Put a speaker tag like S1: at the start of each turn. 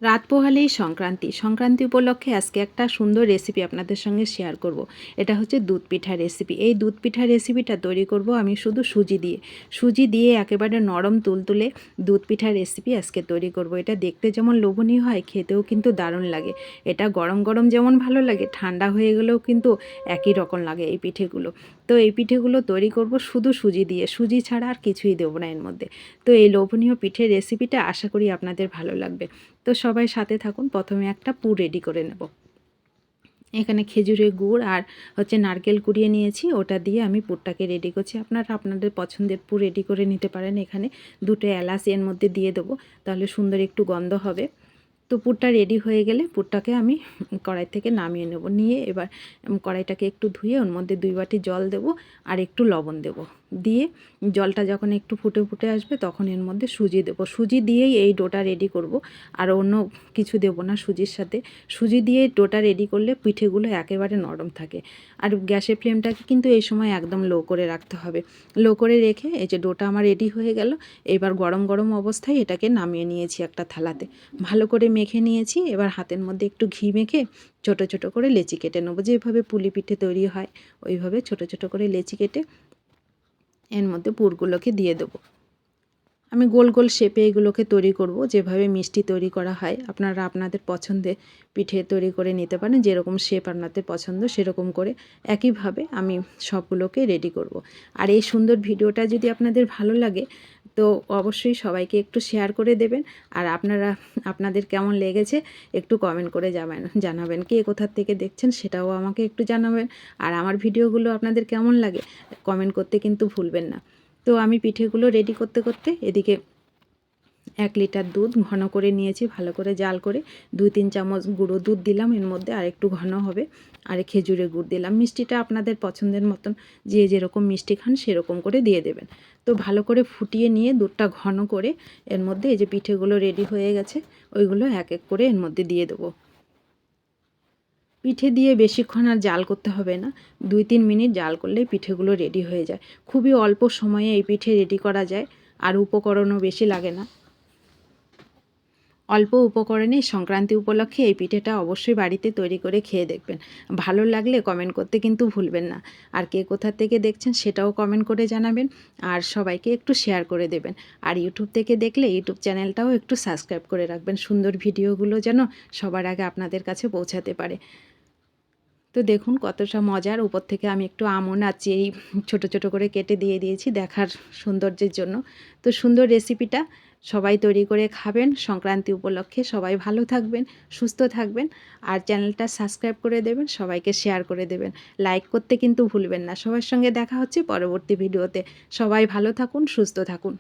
S1: রাত পোহালেই সংক্রান্তি উপলক্ষে আজকে একটা সুন্দর রেসিপি আপনাদের সঙ্গে শেয়ার করব। এটা হচ্ছে দুধ পিঠা রেসিপি। এই দুধ পিঠা রেসিপিটা তৈরি করব আমি শুধু সুজি দিয়ে একেবারে নরম তুলতুলে দুধ পিঠা রেসিপি আজকে তৈরি করব। এটা দেখতে যেমন লোভনীয় হয়, খেতেও কিন্তু দারুণ লাগে। এটা গরম গরম যেমন ভালো লাগে, ঠান্ডা হয়ে গেলেও কিন্তু একই রকম লাগে এই পিঠেগুলো। তো এই পিঠেগুলো তৈরি করব শুধু সুজি দিয়ে, সুজি ছাড়া আর কিছুই দেবো না এর মধ্যে। তো এই লোভনীয় পিঠের রেসিপিটা আশা করি আপনাদের ভালো লাগবে। তো সবাই সাথে থাকুন। প্রথমে একটা পুর রেডি করে নেব। এখানে খেজুরের গুড় আর হচ্ছে নারকেল কুড়িয়ে নিয়েছি, ওটা দিয়ে আমি পুরটাকে রেডি করছি। আপনারা আপনাদের পছন্দের পুর রেডি করে নিতে পারেন। এখানে দুটো এলাচ এর মধ্যে দিয়ে দেবো, তাহলে সুন্দর একটু গন্ধ হবে। তো পুরটা রেডি হয়ে গেলে পুরটাকে আমি কড়াই থেকে নামিয়ে নেব। নিয়ে এবার কড়াইটাকে একটু ধুয়ে ওর মধ্যে 2 বাটি জল দেব আর একটু লবণ দেব। দিয়ে জলটা যখন একটু ফুটে ফুটে আসবে তখন এর মধ্যে সুজি দেব। সুজি দিয়েই এই ডোটা রেডি করব, আর অন্য কিছু দেব না সুজির সাথে। সুজি দিয়ে ডোটা রেডি করলে পিঠেগুলো একেবারে নরম থাকে। আর গ্যাসের ফ্লেমটাকে কিন্তু এই সময় একদম লো করে রাখতে হবে। লো করে রেখে এই যে ডোটা আমার রেডি হয়ে গেল। এবার গরম গরম অবস্থায় এটাকে নামিয়ে নিয়েছি একটা থালাতে, ভালো করে মেখে নিয়েছি। এবার হাতের মধ্যে একটু ঘি মেখে ছোট ছোট করে লেচি কেটে নেবো। যেভাবে পুলি পিঠে তৈরি হয় ওইভাবে ছোট ছোট করে লেচি কেটে এর মধ্যে পুরগুলোকে দিয়ে দেবো। আমি গোল গোল শেপে এগুলোকে তৈরি করব। যেভাবে মিষ্টি তৈরি করা হয় আপনারা আপনাদের পছন্দে পিঠে তৈরি করে নিতে পারেন, যেরকম শেপ আপনাদের পছন্দ সেরকম করে একইভাবে আমি সবগুলোকে রেডি করব। আর এই সুন্দর ভিডিওটা যদি আপনাদের ভালো লাগে তো অবশ্যই সবাইকে একটু শেয়ার করে দেবেন। আর আপনারা আপনাদের কেমন লেগেছে একটু কমেন্ট করে জানাবেন। কে কোথার থেকে দেখছেন সেটাও আমাকে একটু জানাবেন। আর আমার ভিডিওগুলো আপনাদের কেমন লাগে কমেন্ট করতে কিন্তু ভুলবেন না। তো আমি পিঠেগুলো রেডি করতে করতে এদিকে 1 লিটার দুধ ঘন করে নিয়েছি, ভালো করে জাল করে 2-3 চামচ গুঁড়ো দুধ দিলাম এর মধ্যে, আর একটু ঘন হবে। আর খেজুরের গুড় দিলাম। মিষ্টিটা আপনাদের পছন্দের মতন যে যেরকম মিষ্টি খান সেরকম করে দিয়ে দেবেন। তো ভালো করে ফুটিয়ে নিয়ে দুধটা ঘন করে এর মধ্যে এই যে পিঠেগুলো রেডি হয়ে গেছে ওইগুলো এক এক করে এর মধ্যে দিয়ে দেবো। পিঠে দিয়ে বেশিক্ষণ আর জাল করতে হবে না, 2-3 মিনিট জাল করলেই পিঠেগুলো রেডি হয়ে যায়। খুবই অল্প সময়ে এই পিঠে রেডি করা যায়, আর উপকরণও বেশি লাগে না। অল্প উপকরণে সংক্রান্তি উপলক্ষে এই পিঠেটা অবশ্যই বাড়িতে তৈরি করে খেয়ে দেখবেন। ভালো লাগলে কমেন্ট করতে কিন্তু ভুলবেন না। আর কে কোথা থেকে দেখছেন সেটাও কমেন্ট করে জানাবেন। আর সবাইকে একটু শেয়ার করে দেবেন। আর ইউটিউব থেকে দেখলে ইউটিউব চ্যানেলটাও একটু সাবস্ক্রাইব করে রাখবেন, সুন্দর ভিডিওগুলো যেন সবার আগে আপনাদের কাছে পৌঁছাতে পারে। তো দেখুন কতটা মজার। উপর থেকে আমি একটু আমন্ড আর চেরি ছোটো ছোটো করে কেটে দিয়ে দিয়েছি দেখার সৌন্দর্যের জন্য। তো সুন্দর রেসিপিটা সবাই তৈরি করে খাবেন সংক্রান্তি উপলক্ষে। সবাই ভালো থাকবেন, সুস্থ থাকবেন। আর চ্যানেলটা সাবস্ক্রাইব করে দেবেন, সবাইকে শেয়ার করে দেবেন, লাইক করতে কিন্তু ভুলবেন না। সবার সঙ্গে দেখা হচ্ছে পরবর্তী ভিডিওতে। সবাই ভালো থাকুন, সুস্থ থাকুন।